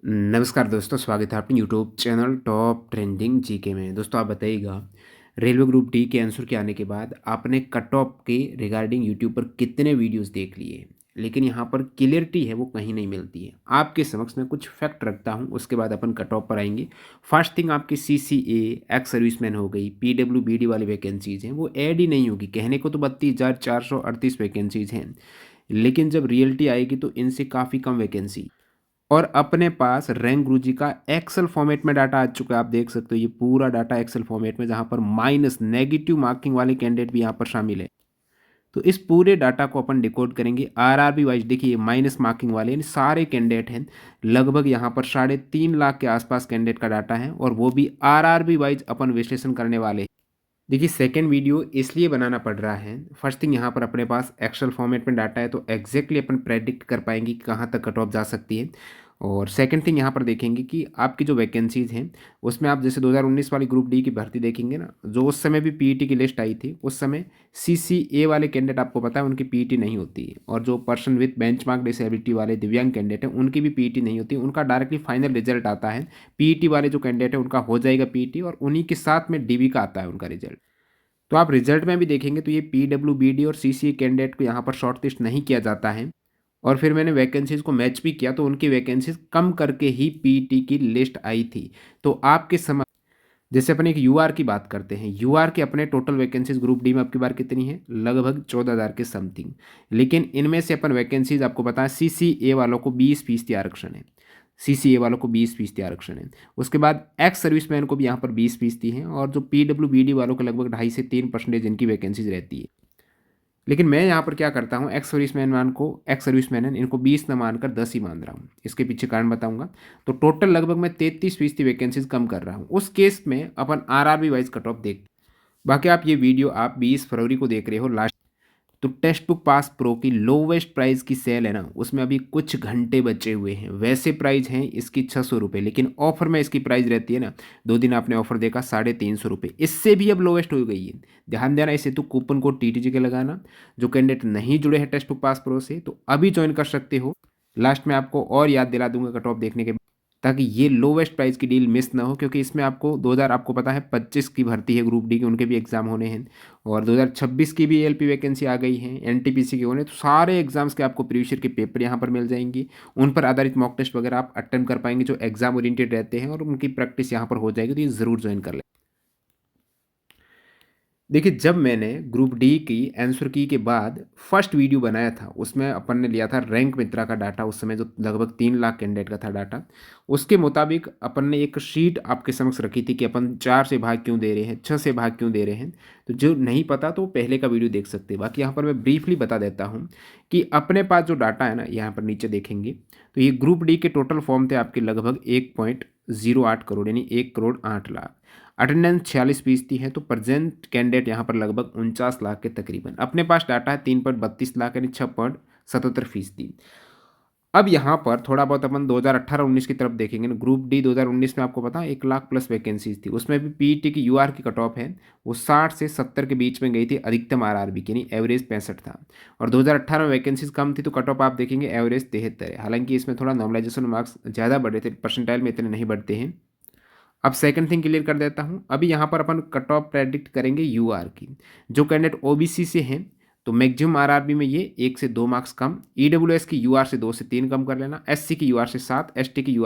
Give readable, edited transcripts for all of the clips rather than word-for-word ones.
नमस्कार दोस्तों, स्वागत है आपके YouTube channel top trending GK में। दोस्तों आप बताइएगा, रेलवे ग्रुप डी के आंसर के आने के बाद आपने कट ऑफ के रिगार्डिंग यूट्यूब पर कितने वीडियोस देख लिए, लेकिन यहाँ पर क्लियरिटी है वो कहीं नहीं मिलती है। आपके समक्ष मैं कुछ फैक्ट रखता हूँ, उसके बाद अपन कट ऑफ पर आएंगे। फर्स्ट थिंग, आपकी CCA एक्स सर्विसमैन हो गई, PWBD वाली वैकेंसीज हैं वो ऐड ही नहीं होगी। कहने को तो 32,438 वैकेंसीज हैं, लेकिन जब रियलिटी आएगी तो इनसे काफ़ी कम वैकेंसी। और अपने पास रैंक गुरुजी का एक्सेल फॉर्मेट में डाटा आ चुका है। आप देख सकते हो ये पूरा डाटा एक्सेल फॉर्मेट में, जहाँ पर माइनस नेगेटिव मार्किंग वाले कैंडिडेट भी यहाँ पर शामिल है। तो इस पूरे डाटा को अपन डिकोड करेंगे RRB वाइज। देखिए माइनस मार्किंग वाले यानी सारे कैंडिडेट हैं, लगभग यहाँ पर 3.5 लाख के आसपास कैंडिडेट का डाटा है, और वो भी RRB वाइज अपन विश्लेषण करने वाले हैं। देखिए सेकेंड वीडियो इसलिए बनाना पड़ रहा है, फर्स्ट थिंग यहाँ पर अपने पास एक्सेल फॉर्मेट में डाटा है तो एग्जैक्टली अपन प्रेडिक्ट कर पाएंगे कि कहाँ तक कट ऑफ जा सकती है। और सेकंड थिंग यहाँ पर देखेंगे कि आपकी जो वैकेंसीज़ हैं उसमें आप जैसे 2019 वाली ग्रुप डी की भर्ती देखेंगे ना, जो उस समय भी पीईटी की लिस्ट आई थी, उस समय CCA वाले कैंडिडेट आपको पता है उनकी पीईटी नहीं होती है, और जो पर्सन विथ बेंचमार्क डिसेबिलिटी वाले दिव्यांग कैंडिडेट हैं उनकी भी पीईटी नहीं होती, उनका डायरेक्टली फाइनल रिजल्ट आता है। पीईटी वाले जो कैंडिडेट है उनका हो जाएगा पीईटी, और उन्हीं के साथ में DV का आता है उनका रिजल्ट। तो आप रिजल्ट में भी देखेंगे तो ये PWBD और CCA कैंडिडेट को यहाँ पर शॉर्ट लिस्ट नहीं किया जाता है। और फिर मैंने वैकेंसीज़ को मैच भी किया तो उनकी वैकेंसीज कम करके ही पीईटी की लिस्ट आई थी। तो आपके समय जैसे अपन एक UR की बात करते हैं, UR के अपने टोटल वैकेंसीज ग्रुप डी में आपकी बार कितनी है, लगभग 14,000 के समथिंग। लेकिन इनमें से अपन वैकेंसीज आपको पता है CCA वालों को 20% आरक्षण है। CCA वालों को 20% आरक्षण है। उसके बाद एक्स सर्विसमैन को भी यहाँ पर 20% है, और जो PWBD वालों को लगभग 2.5 से 3% इनकी वैकेंसीज रहती है। लेकिन मैं यहाँ पर क्या करता हूँ, एक्स सर्विसमैन है इनको 20 न मानकर 10 ही मान रहा हूँ। इसके पीछे कारण बताऊंगा। तो टोटल लगभग मैं 33% वैकेंसीज कम कर रहा हूँ। उस केस में अपन RRB वाइज कट ऑफ देख। बाकी आप ये वीडियो आप 20 फरवरी को देख रहे हो लास्ट। तो टेक्स्ट बुक पास प्रो की लोवेस्ट प्राइस की सेल है ना, उसमें अभी कुछ घंटे बचे हुए हैं। वैसे प्राइस हैं इसकी 600 रुपये, लेकिन ऑफर में इसकी प्राइस रहती है ना, 2 दिन आपने ऑफर देखा 350 रुपये, इससे भी अब लोवेस्ट हो गई है। ध्यान देना, इसे तो कूपन कोड TTG के लगाना। जो कैंडिडेट नहीं जुड़े हैं टेक्स्ट बुक पास प्रो से तो अभी ज्वाइन कर सकते हो। लास्ट में आपको और याद दिला दूंगा कट ऑफ देखने के, ताकि ये लोवेस्ट प्राइस की डील मिस ना हो, क्योंकि इसमें आपको 2000 आपको पता है 25 की भर्ती है ग्रुप डी की, उनके भी एग्जाम होने हैं, और 2026 की भी ALP वैकेंसी आ गई है, NTPC के होने। तो सारे एग्जाम्स के आपको प्रीवियस ईयर के पेपर यहाँ पर मिल जाएंगी, उन पर आधारित मॉक टेस्ट वगैरह आप अटेम्प्ट कर पाएंगे जो एग्जाम ओरिएंटेड रहते हैं, और उनकी प्रैक्टिस यहाँ पर हो जाएगी। तो ये ज़रूर ज्वाइन कर लें। देखिए जब मैंने ग्रुप डी की आंसर की के बाद फर्स्ट वीडियो बनाया था, उसमें अपन ने लिया था रैंक मित्रा का डाटा, उस समय जो लगभग 3 लाख कैंडिडेट का था डाटा। उसके मुताबिक अपन ने एक शीट आपके समक्ष रखी थी कि अपन 4 से भाग क्यों दे रहे हैं, 6 से भाग क्यों दे रहे हैं। तो जो नहीं पता तो पहले का वीडियो देख सकते हैं। बाकी यहाँ पर मैं ब्रीफली बता देता हूँ कि अपने पास जो डाटा है ना, यहाँ पर नीचे देखेंगे तो ये ग्रुप डी के टोटल फॉर्म थे आपके लगभग 1.08 करोड़, यानी 1,08,00,000। अटेंडेंस 46% है। तो प्रेजेंट कैंडिडेट यहाँ पर लगभग 49 लाख के तकरीबन अपने पास डाटा है, 3.32 लाख यानी 6.77%। अब यहाँ पर थोड़ा बहुत अपन 2018-19 की तरफ देखेंगे ना, ग्रुप डी 2019 में आपको पता है 1 लाख प्लस वैकेंसीज थी। उसमें भी पीईटी की UR की कट ऑफ है वो 60 से 70 के बीच में गई थी, अधिकतम RRB की, यानी एवरेज 65 था। और 2018 में वैकेंसीज कम थी तो कट ऑफ आप देखेंगे एवरेज 73 है। हालांकि इसमें थोड़ा नॉर्मलाइजेशन मार्क्स ज़्यादा बढ़े थे, परसेंटाइल में इतने नहीं बढ़ते हैं। अब सेकंड थिंग क्लियर कर देता हूँ। अभी यहाँ पर अपन कट ऑफ प्रेडिक्ट करेंगे UR की। जो कैंडिडेट OBC से हैं तो मैक्सिमम RRB में ये 1 से 2 मार्क्स कम, EWS की UR से 2 से 3 कम कर लेना, SC की UR से 7, ST की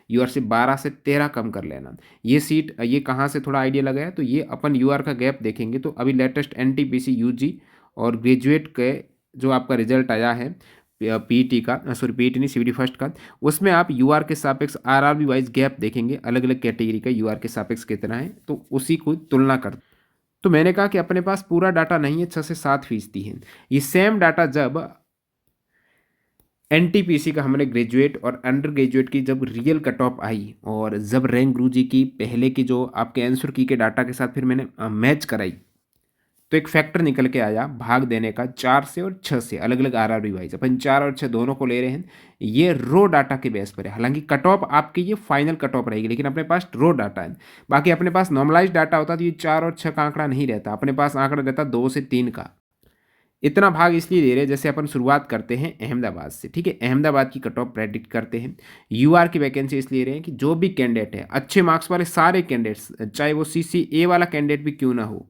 UR से 12 से 13 कम कर लेना। ये सीट ये कहाँ से थोड़ा आइडिया लगा है, तो ये अपन UR का गैप देखेंगे तो अभी लेटेस्ट NTPC UG और ग्रेजुएट के जो आपका रिजल्ट आया है पीईटी का, सॉरी पीईटी नहीं CVT फर्स्ट का, उसमें आप UR के सापेक्ष RRB वाइज गैप देखेंगे, अलग अलग कैटेगरी का UR के सापेक्ष कितना है, तो उसी को तुलना कर। तो मैंने कहा कि अपने पास पूरा डाटा नहीं है, 6 से 7% है। ये सेम डाटा जब NTPC का हमने ग्रेजुएट और अंडर ग्रेजुएट की जब रियल कट ऑफ आई, और जब रैंक गुरुजी की पहले की जो आपके आंसर की के डाटा के साथ फिर मैंने मैच कराई, तो एक फैक्टर निकल के आया भाग देने का 4 से और 6 से, अलग अलग RRB वाइज अपन 4 और 6 दोनों को ले रहे हैं। ये रो डाटा के बेस पर है। हालांकि कट ऑफ आपकी ये फाइनल कट ऑफ रहेगी, लेकिन अपने पास रो डाटा है। बाकी अपने पास नॉर्मलाइज डाटा होता तो ये 4 और 6 का आंकड़ा नहीं रहता, अपने पास आंकड़ा रहता 2 से 3 का। इतना भाग इसलिए दे रहे हैं, जैसे अपन शुरुआत करते हैं अहमदाबाद से, ठीक है। अहमदाबाद की कट ऑफ प्रेडिक्ट करते हैं। यूआर की वैकेंसी इसलिए रहे हैं कि जो भी कैंडिडेट है, अच्छे मार्क्स वाले सारे कैंडिडेट्स, चाहे वो सीसीए वाला कैंडिडेट भी क्यों ना हो,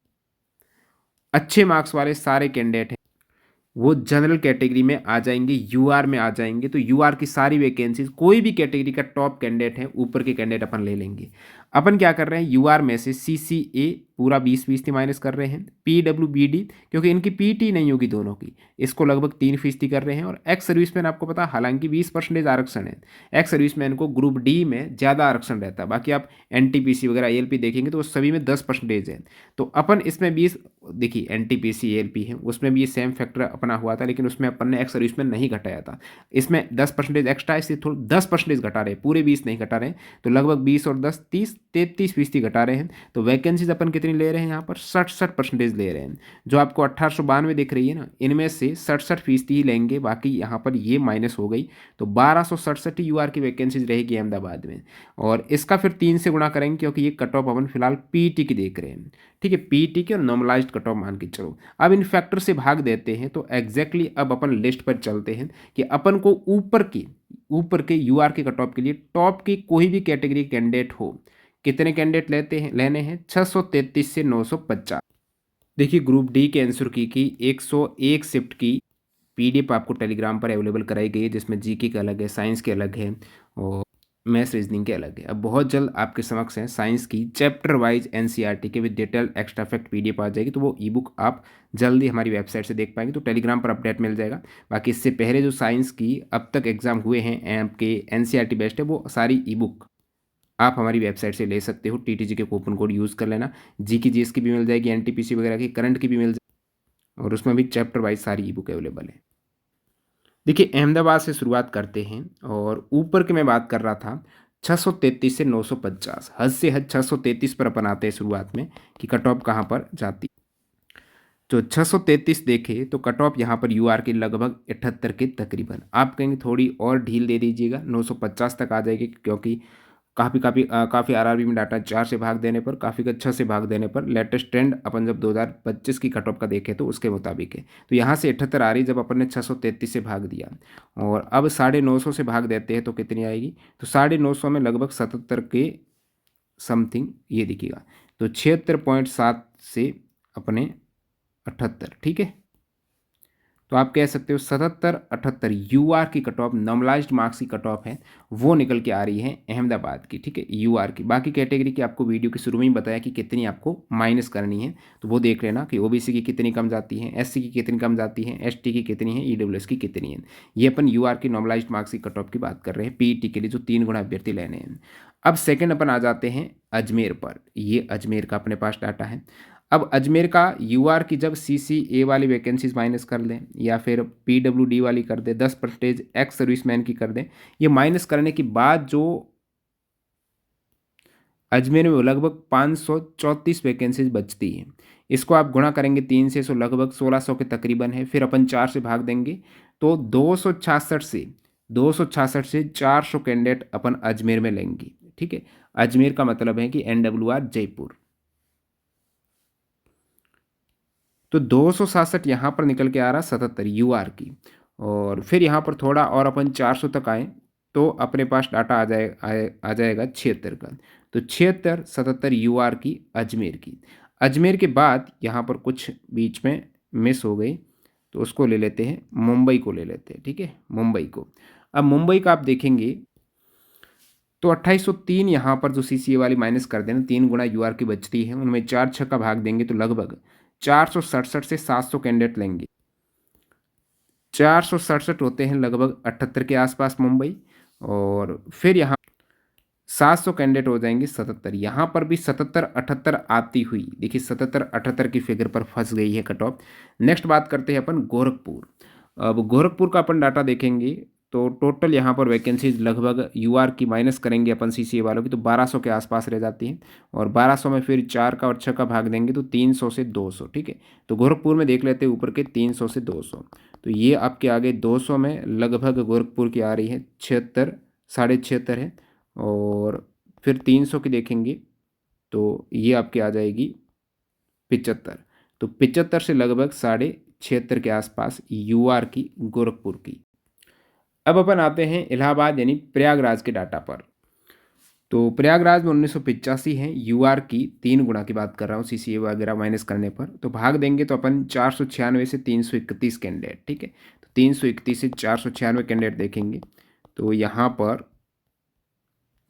अच्छे मार्क्स वाले सारे कैंडिडेट वो जनरल कैटेगरी में आ जाएंगे, यूआर में आ जाएंगे। तो यूआर की सारी वैकेंसीज, कोई भी कैटेगरी का टॉप कैंडिडेट है, ऊपर के कैंडिडेट अपन ले लेंगे। अपन क्या कर रहे हैं, यूआर में से सीसीए पूरा 20% माइनस कर रहे हैं, पीडब्ल्यूबीडी क्योंकि इनकी पीटी नहीं होगी दोनों की, इसको लगभग 3% कर रहे हैं। और एक्स सर्विसमैन आपको पता, हालांकि 20% आरक्षण है, एक्स सर्विसमैन को ग्रुप डी में ज़्यादा आरक्षण रहता है। बाकी आप एनटीपीसी वगैरह एएलपी देखेंगे तो वो सभी में 10% है। तो अपन इसमें 20, देखिए एनटीपीसी एएलपी है उसमें भी ये सेम फैक्टर अपना हुआ था, लेकिन उसमें अपन ने एक्स सर्विसमैन नहीं घटाया था। इसमें 10% एक्स्ट्रा है, इसलिए थोड़ा 10% घटा रहे हैं, पूरे 20 नहीं घटा रहे हैं। तो लगभग 20 और 10 30 33% घटा रहे हैं। तो वैकेंसीज अपन कितनी ले रहे हैं यहाँ पर, 67% ले रहे हैं। जो आपको 1892 दिख रही है ना, इनमें से 67% ही लेंगे, बाकी यहाँ पर ये माइनस हो गई। तो 1267 यूआर की वैकेंसीज रहेगी अहमदाबाद में। और इसका फिर 3 से गुणा करेंगे, क्योंकि ये कट ऑफ अपन फिलहाल पीटी की देख रहे हैं, ठीक है। पीटी की और नॉर्मलाइज्ड कट ऑफ मान के चलो। अब इन फैक्टर से भाग देते हैं तो एग्जैक्टली अब अपन लिस्ट पर चलते हैं कि अपन को ऊपर के यूआर के कट ऑफ के लिए टॉप की कोई भी कैटेगरी कैंडिडेट हो, कितने कैंडिडेट लेने हैं, 633 से 950। देखिए ग्रुप डी के आंसर की 101 शिफ्ट की पीडीएफ आपको टेलीग्राम पर अवेलेबल कराई गई है, जिसमें जीके का अलग है, साइंस के अलग है और मैथ्स रीजनिंग के अलग है। अब बहुत जल्द आपके समक्ष है साइंस की चैप्टर वाइज एनसीईआरटी के with detailed extra fact PDF आ जाएगी। तो वो ई बुक आप जल्दी हमारी वेबसाइट से देख पाएंगे, तो टेलीग्राम पर अपडेट मिल जाएगा। बाकी इससे पहले जो साइंस की अब तक एग्जाम हुए हैं आपके एनसीईआरटी बेस्ड है, वो सारी ई बुक आप हमारी वेबसाइट से ले सकते हो। टीटीजी के कूपन कोड यूज़ कर लेना। जी की जीएस की भी मिल जाएगी, एनटीपीसी वगैरह की करंट की भी मिल जाएगी, और उसमें भी चैप्टर वाइज सारी ई बुक अवेलेबल है। देखिए अहमदाबाद से शुरुआत करते हैं, और ऊपर की मैं बात कर रहा था 633 से 950, हद से हद 633 पर अपन आते हैं शुरुआत में कि कट ऑफ कहाँ पर जाती। जो 633 देखे तो कट ऑफ यहाँ पर यूआर के लगभग 78 के तकरीबन। आप कहेंगे थोड़ी और ढील दे दीजिएगा, 950 तक आ जाएगी, क्योंकि काफ़ी आरआरबी में डाटा 4 से भाग देने पर, काफ़ी अच्छा से भाग देने पर लेटेस्ट ट्रेंड अपन जब 2025 की कट ऑफ का देखें तो उसके मुताबिक है। तो यहाँ से 78 आ रही, जब अपन ने 633 से भाग दिया और अब 950 से भाग देते हैं तो कितनी आएगी, तो 950 में लगभग 77 के समथिंग ये दिखेगा। तो 76.7 से अपने 78, ठीक है। तो आप कह सकते हो 77-78 यूआर की कट ऑफ, नॉर्मलाइज्ड मार्क्स की कट ऑफ है, वो निकल के आ रही है अहमदाबाद की, ठीक है, यूआर की। बाकी कैटेगरी की आपको वीडियो के शुरू में ही बताया कि कितनी आपको माइनस करनी है, तो वो देख लेना कि ओबीसी की कितनी कम जाती है, एससी की कितनी कम जाती है, एसटी की कितनी है, ईडब्ल्यूएस की कितनी है। ये अपन यूआर की नॉर्मलाइज्ड मार्क्स की कट ऑफ की बात कर रहे हैं पीईटी के लिए, जो 3 गुना अभ्यर्थी लेने हैं। अब सेकेंड अपन आ जाते हैं अजमेर पर। ये अजमेर का अपने पास डाटा है। अब अजमेर का यूआर की जब सीसीए वाली वैकेंसीज माइनस कर दें, या फिर पीडब्ल्यूडी वाली कर दें, 10% एक्स सर्विसमैन की कर दें, ये माइनस करने के बाद जो अजमेर में लगभग 534 वैकेंसीज बचती हैं, इसको आप गुणा करेंगे 3 से, सो लगभग 1600 के तकरीबन है। फिर अपन 4 से भाग देंगे तो 266 से 400 कैंडिडेट अपन अजमेर में लेंगे, ठीक है। अजमेर का मतलब है कि एनडब्ल्यूआर जयपुर। तो 267 यहाँ पर निकल के आ रहा 77 यूआर की, और फिर यहाँ पर थोड़ा और अपन 400 तक आए तो अपने पास डाटा आ जाएगा 76 का। तो 76 77 यूआर की अजमेर की। अजमेर के बाद यहाँ पर कुछ बीच में मिस हो गई, तो उसको ले लेते हैं, मुंबई को ले लेते हैं, ठीक है, मुंबई को। अब मुंबई का आप देखेंगे तो 2803 यहाँ पर जो सीसीए वाली माइनस कर देना, 3 गुना यूआर की बचती है, उनमें 4 6 का भाग देंगे तो लगभग 467 से 700 कैंडिडेट लेंगे। 467 होते हैं लगभग 78 के आसपास मुंबई, और फिर यहाँ 700 कैंडिडेट हो जाएंगे 77। यहाँ पर भी 77-78 आती हुई, देखिए 77-78 की फिगर पर फंस गई है कट ऑफ। नेक्स्ट बात करते हैं अपन गोरखपुर। अब गोरखपुर का अपन डाटा देखेंगे तो टोटल यहाँ पर वैकेंसीज लगभग यूआर की माइनस करेंगे अपन सीसीए वालों की तो 1200 के आसपास रह जाती हैं, और 1200 में फिर 4 का और 6 का भाग देंगे तो 300 से 200, ठीक है। तो गोरखपुर में देख लेते हैं ऊपर के 300 से 200, तो ये आपके आगे 200 में लगभग गोरखपुर की आ रही है 76, 76.5 है। और फिर 300 की देखेंगे तो ये आपके आ जाएगी 75, तो 75 से लगभग 76 के आसपास यूआर की गोरखपुर की। अब अपन आते हैं इलाहाबाद यानी प्रयागराज के डाटा पर। तो प्रयागराज में 1985 है, यूआर की 3 गुना की बात कर रहा हूँ सीसीए वगैरह माइनस करने पर। तो भाग देंगे तो अपन 496 से 331 कैंडिडेट, ठीक है। तो 331 से 496 कैंडिडेट देखेंगे तो यहाँ पर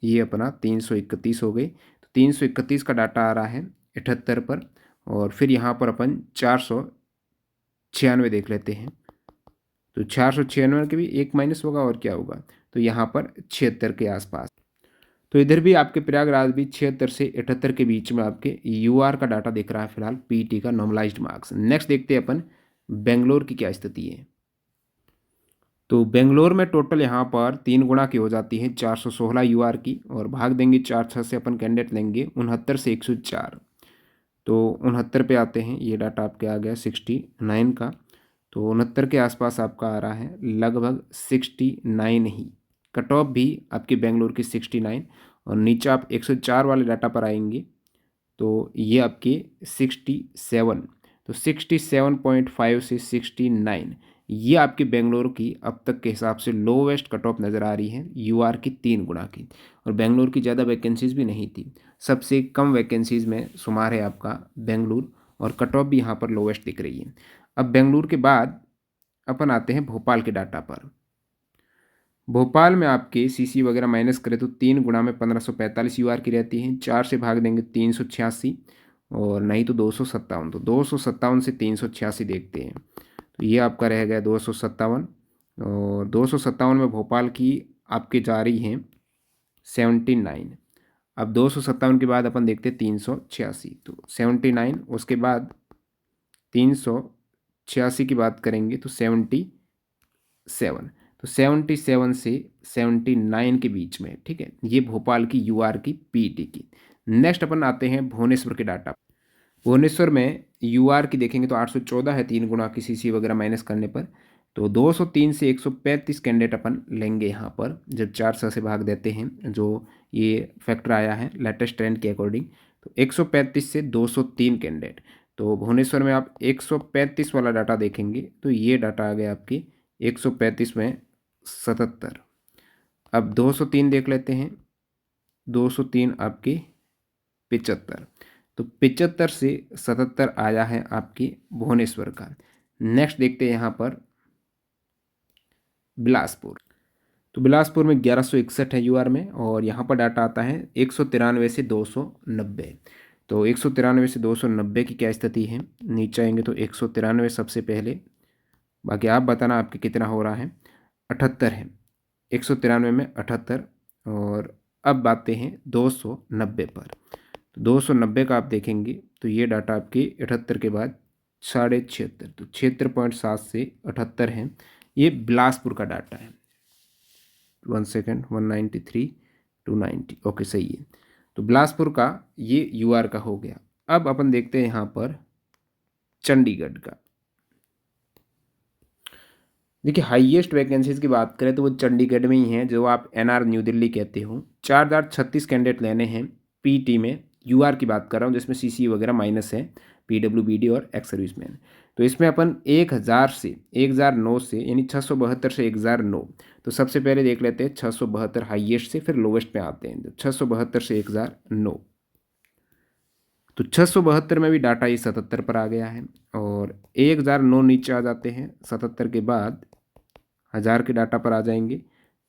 ये अपना 331 हो गई। तो 331 का डाटा आ रहा है 78 पर, और फिर यहाँ पर अपन 496 देख लेते हैं। तो 496 के भी एक माइनस होगा और क्या होगा, तो यहाँ पर 76 के आसपास। तो इधर भी आपके प्रयागराज भी 76 से 78 के बीच में आपके यूआर का डाटा दिख रहा है फिलहाल, पीटी का नॉर्मलाइज्ड मार्क्स। नेक्स्ट देखते हैं अपन बेंगलोर की क्या स्थिति है। तो बेंगलोर में टोटल यहाँ पर 3 गुना की हो जाती है 416 यूआर की, और भाग देंगे 4 से अपन कैंडिडेट लेंगे 69 से 104। तो 69 पे आते हैं, ये डाटा आपके आ गया 69 का। तो 69 के आसपास आपका आ रहा है लगभग 69 ही। कट ऑफ भी आपकी बेंगलोर की 69, और नीचे आप 104 वाले डाटा पर आएंगे तो ये आपके 67। तो 67.5 से 69 ये आपकी बेंगलोर की अब तक के हिसाब से लोवेस्ट कट ऑफ नज़र आ रही है यूआर की 3 गुना की। और बेंगलोर की ज़्यादा वैकेंसीज़ भी नहीं थी, सबसे कम वैकेंसीज़ में शुमार है आपका बेंगलुरु, और कट ऑफ भी यहाँ पर लोवेस्ट दिख रही है। अब बेंगलुरु के बाद अपन आते हैं भोपाल के डाटा पर। भोपाल में आपके सीसी वगैरह माइनस करें तो 3 गुना में 1545 यूआर की रहती है। 4 से भाग देंगे 386, और नहीं तो 257। तो 257 से 386 देखते हैं तो ये आपका रह गया 257, और 257 में भोपाल की आपके जा रही हैं 79। अब 257 के बाद अपन देखते हैं 386, तो 79, उसके बाद 386 की बात करेंगे तो 77। तो 77 से 79 के बीच में, ठीक है। ये भोपाल की यूआर की पीटी की। नेक्स्ट अपन आते हैं भुवनेश्वर के डाटा। भुवनेश्वर में यूआर की देखेंगे तो 814 है 3 गुना की सीसी वगैरह माइनस करने पर। तो 203 से 135 कैंडिडेट अपन लेंगे यहाँ पर, जब 400 से भाग देते हैं, जो ये फैक्टर आया है लेटेस्ट ट्रेंड के अकॉर्डिंग। तो 135 से 203 कैंडिडेट। तो भुवनेश्वर में आप 135 वाला डाटा देखेंगे तो ये डाटा आ गया आपकी 135 में 77। अब 203 देख लेते हैं, 203 आपके 75। तो 75 से 77 आया है आपकी भुवनेश्वर का। नेक्स्ट देखते हैं यहाँ पर बिलासपुर। तो बिलासपुर में 1161 है यूआर में, और यहाँ पर डाटा आता है 193 से 290। तो 193 से 290 की क्या स्थिति है, नीचे आएंगे तो 193 सबसे पहले, बाकी आप बताना आपके कितना हो रहा है। 78 है, 193 में 78। और अब आते हैं 290 पर। तो 290 का आप देखेंगे तो ये डाटा आपके 78 के बाद 76, तो 76.7 से 78 है। ये बिलासपुर का डाटा है। 1 सेकेंड, 193 290, ओके सही है। तो बिलासपुर का ये यूआर का हो गया। अब अपन देखते हैं यहाँ पर चंडीगढ़ का। देखिए हाईएस्ट वैकेंसीज की बात करें तो वो चंडीगढ़ में ही हैं, जो आप एनआर न्यू दिल्ली कहते हो। 4036 कैंडिडेट लेने हैं पीटी में, यूआर की बात कर रहा हूँ, जिसमें सीसी वगैरह माइनस है, पीडब्ल्यूबीडी और एक्स सर्विसमैन। तो इसमें अपन 1000 से 1009 से यानी 672 से 1009। तो सबसे पहले देख लेते हैं 672 हाईएस्ट से, फिर लोवेस्ट पे आते हैं। तो 672 से 1009, तो 672 में भी डाटा ये 77 पर आ गया है, और 1009 नीचे आ जाते हैं। 77 के बाद 1000 के डाटा पर आ जाएंगे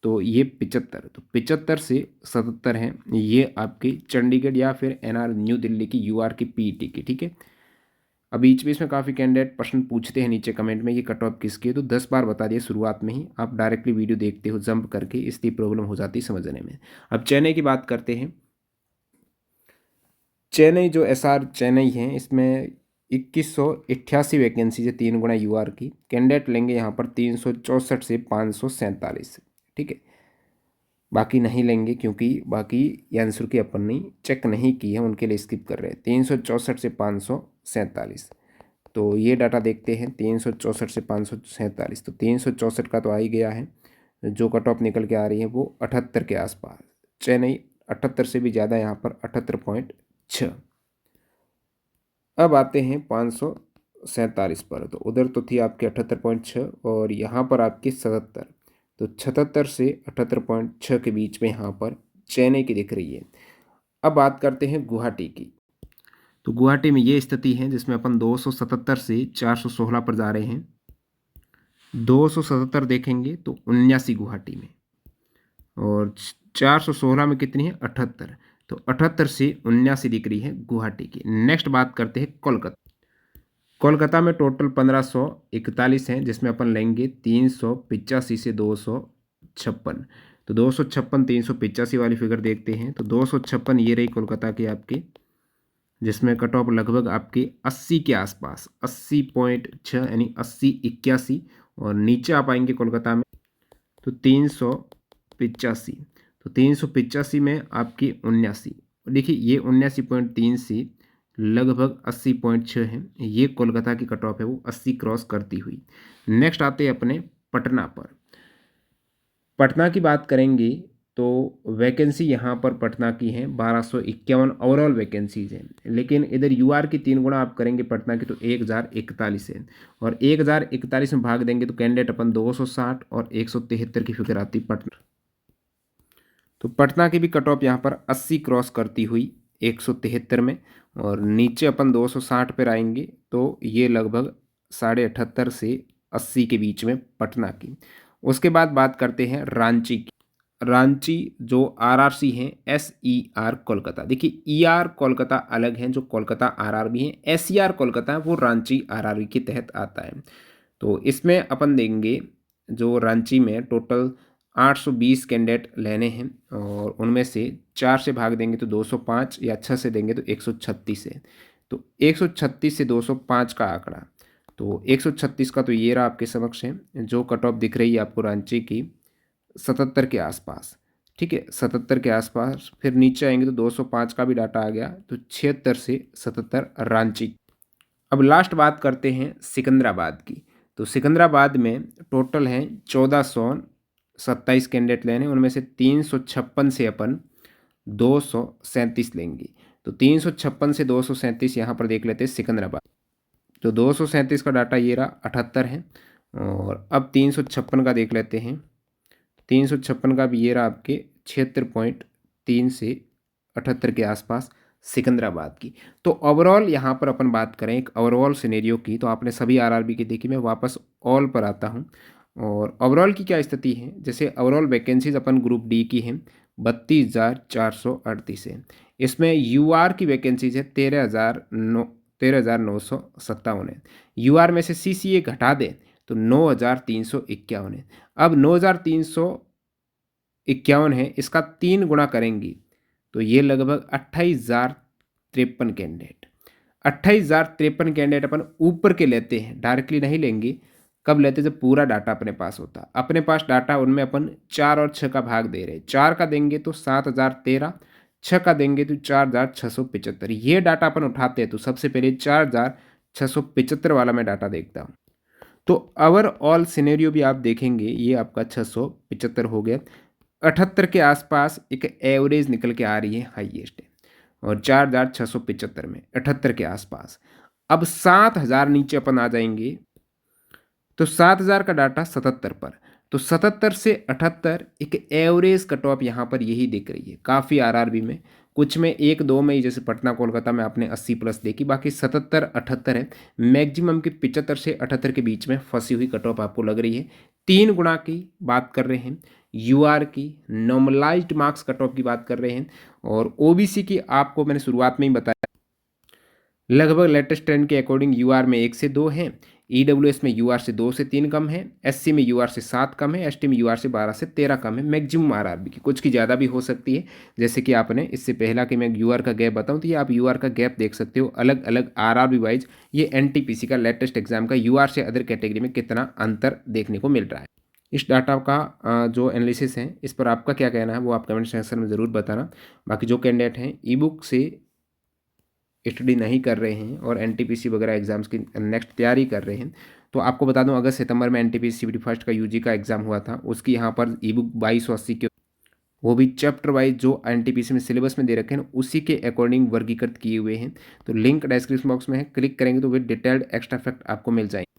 तो ये 75। तो 75 से 77 हैं ये आपकी चंडीगढ़ या फिर एनआर न्यू दिल्ली की यूआर की पीटी की, ठीक है। अब बीच बीच में काफ़ी कैंडिडेट प्रश्न पूछते हैं नीचे कमेंट में, ये कट ऑफ किसकी है, तो 10 बार बता दिए शुरुआत में ही। आप डायरेक्टली वीडियो देखते हो जंप करके, इसलिए प्रॉब्लम हो जाती है समझने में। अब चेन्नई की बात करते हैं। चेन्नई जो एसआर चेन्नई है, इसमें 2188 वैकेंसी है 3 गुना यूआर की। कैंडिडेट लेंगे यहाँ पर 364 से 547, ठीक है। बाकी नहीं लेंगे क्योंकि बाकी ये आंसर की अपन ने चेक नहीं की है, उनके लिए स्किप कर रहे हैं। 364 से 547, तो ये डाटा देखते हैं 364 से 547। तो 364 का तो आ ही गया है। जो कट ऑफ निकल के आ रही है वो 78 के आसपास। चेन्नई 78 से भी ज़्यादा, यहाँ पर 78.6। अब आते हैं 47 पर, तो उधर तो थी आपकी 78.6 और यहाँ पर आपकी 77, तो 77 से 78.6 के बीच में यहाँ पर चेन्नई की दिख रही है। अब बात करते हैं गुवाहाटी की। तो गुवाहाटी में ये स्थिति है जिसमें अपन 277 से 416 पर जा रहे हैं। 277 देखेंगे तो 79 गुवाहाटी में, और 416 में कितनी है 78, तो 78 से 79 दिख रही है गुवाहाटी की। नेक्स्ट बात करते हैं कोलकाता। कोलकाता में टोटल 1541 हैं, जिसमें अपन लेंगे 385 से 256, तो 256 385 वाली फिगर देखते हैं। तो 256 ये रही कोलकाता की आपकी, जिसमें कट ऑफ लगभग आपकी 80 के आसपास, 80.6 यानी 80 81, और नीचे आप आएंगे कोलकाता में तो 385, तो 385 में आपकी 79, देखिए ये 79.3 से लगभग 80.6 है, ये कोलकाता की कट ऑफ है, वो 80 क्रॉस करती हुई। नेक्स्ट आते हैं अपने पटना पर। पटना की बात करेंगे तो वैकेंसी यहाँ पर पटना की है 1251 ओवरऑल वैकेंसीज हैं, लेकिन इधर यूआर की 3 गुना आप करेंगे पटना की तो 1041 है, और 1041 में भाग देंगे तो कैंडिडेट अपन 260 और 173 की फिगर आती पटना। तो पटना की भी कट ऑफ यहाँ पर 80 क्रॉस करती हुई 173 में, और नीचे अपन 260 पर आएंगे तो ये लगभग 78.5 से 80 के बीच में पटना की। उसके बाद बात करते हैं रांची की। रांची जो आरआरसी हैं एसईआर कोलकाता, देखिए ईआर कोलकाता अलग हैं जो कोलकाता आरआरबी हैं, एसईआर कोलकाता वो रांची आरआरबी के तहत आता है। तो इसमें अपन देंगे जो रांची में टोटल 820 कैंडिडेट लेने हैं, और उनमें से 4 से भाग देंगे तो 205, या 6 से देंगे तो 136 है, तो 136 से 205 का आंकड़ा, तो 136 का तो ये रहा आपके समक्ष है, जो कट ऑफ दिख रही है आपको रांची की 77 के आसपास, ठीक है 77 के आसपास। फिर नीचे आएंगे तो 205 का भी डाटा आ गया, तो 76 से 77 रांची। अब लास्ट बात करते हैं सिकंदराबाद की। तो सिकंदराबाद में टोटल हैं 1427 कैंडिडेट लेने, उनमें से 356 से अपन 237 लेंगे, तो 356 से 237 यहाँ पर देख लेते हैं सिकंदराबाद। तो 237 का डाटा ये रहा 78 है, और अब 356 का देख लेते हैं। 356 का भी ये रहा आपके 76.3 से 78 के आसपास सिकंदराबाद की। तो ओवरऑल यहाँ पर अपन बात करें एक ओवरऑल सिनेरियो की, तो आपने सभी आरआरबी की देखी, मैं वापस ऑल पर आता हूँ। और ओवरऑल की क्या स्थिति है, जैसे ओवरऑल वैकेंसीज अपन ग्रुप डी की हैं 32,438 है, इसमें यूआर की वैकेंसीज है 13,957 है। यूआर में से सीसीए घटा दें तो 9,351 है। अब 9,351 है, इसका 3 गुणा करेंगे तो ये लगभग 28,053 कैंडिडेट, 28,053 कैंडिडेट अपन ऊपर के लेते हैं, डायरेक्टली नहीं लेंगे। कब लेते, जब पूरा डाटा अपने पास होता, अपने पास डाटा उनमें अपन 4 और 6 का भाग दे रहे हैं। 4 का देंगे तो 7,013, 6 का देंगे तो 4,675, ये डाटा अपन उठाते हैं। तो सबसे पहले 4,675 वाला मैं डाटा देखता हूँ, तो ओवरऑल सिनेरियो भी आप देखेंगे ये आपका 675 हो गया। 78 के आसपास एक एवरेज निकल के आ रही है, हाईएस्ट है, और 4,675 में 78 के आसपास। अब 7,000 नीचे अपन आ जाएंगे तो 7,000 का डाटा 77 पर, तो 77 से 78 एक एवरेज कट ऑफ यहाँ पर यही दिख रही है। काफ़ी आरआरबी में कुछ में 1-2 में ही, जैसे पटना कोलकाता में आपने 80 प्लस देखी, बाकी 77 78 है। मैक्सिमम की 75 से 78 के बीच में फंसी हुई कट ऑफ आपको लग रही है। 3 गुना की बात कर रहे हैं, यूआर की नॉर्मलाइज्ड मार्क्स कट ऑफ की बात कर रहे हैं, और ओबीसी की आपको मैंने शुरुआत में ही बताया लगभग लेटेस्ट ट्रेंड के अकॉर्डिंग यूआर में 1 से 2 हैं, ईडब्ल्यूएस में यूआर से 2 से 3 कम है, एससी में यूआर से 7 कम है, एसटी में यूआर से 12 से 13 कम है। मैक्सिमम आरआरबी की कुछ की ज़्यादा भी हो सकती है, जैसे कि आपने इससे पहला कि मैं यूआर का गैप बताऊं तो ये आप यूआर का गैप देख सकते हो अलग अलग आरआरबी वाइज। ये एनटीपीसी का लेटेस्ट एग्जाम का यूआर से अदर कैटेगरी में कितना अंतर देखने को मिल रहा है। इस डाटा का जो एनालिसिस है, इस पर आपका क्या कहना है वो आप कमेंट सेक्शन में ज़रूर बताना। बाकी जो कैंडिडेट हैं ई बुक से स्टडी नहीं कर रहे हैं और एनटीपीसी वगैरह एग्जाम्स की नेक्स्ट तैयारी कर रहे हैं, तो आपको बता दूं अगस्त सितंबर में एनटीपीसी सीबीटी फर्स्ट का यूजी का एग्ज़ाम हुआ था, उसकी यहाँ पर ई बुक 2280 के वो भी चैप्टर वाइज जो एनटीपीसी में सिलेबस में दे रखे हैं उसी के अकॉर्डिंग वर्गीकृत किए हुए हैं। तो लिंक डिस्क्रिप्शन बॉक्स में है, क्लिक करेंगे तो वे डिटेल्ड एक्स्ट्रा फैक्ट आपको मिल जाएंगे।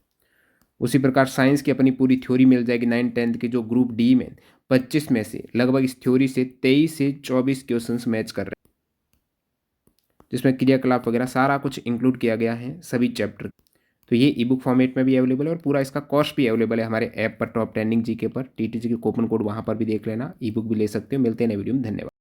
उसी प्रकार साइंस की अपनी पूरी थ्योरी मिल जाएगी 9th-10th की, जो ग्रुप डी में 25 में से लगभग इस थ्योरी से 23 से 24 क्वेश्चन मैच कर रहे हैं, जिसमें क्रियाकलाप वगैरह सारा कुछ इंक्लूड किया गया है सभी चैप्टर। तो ये ई बुक फॉर्मेट में भी अवेलेबल है और पूरा इसका कॉस्ट भी अवेलेबल है हमारे ऐप पर, टॉप ट्रेंडिंग जीके पर, टीटीजी के कूपन कोड वहाँ पर भी देख लेना, ई बुक भी ले सकते हो। मिलते हैं नए वीडियो में, धन्यवाद।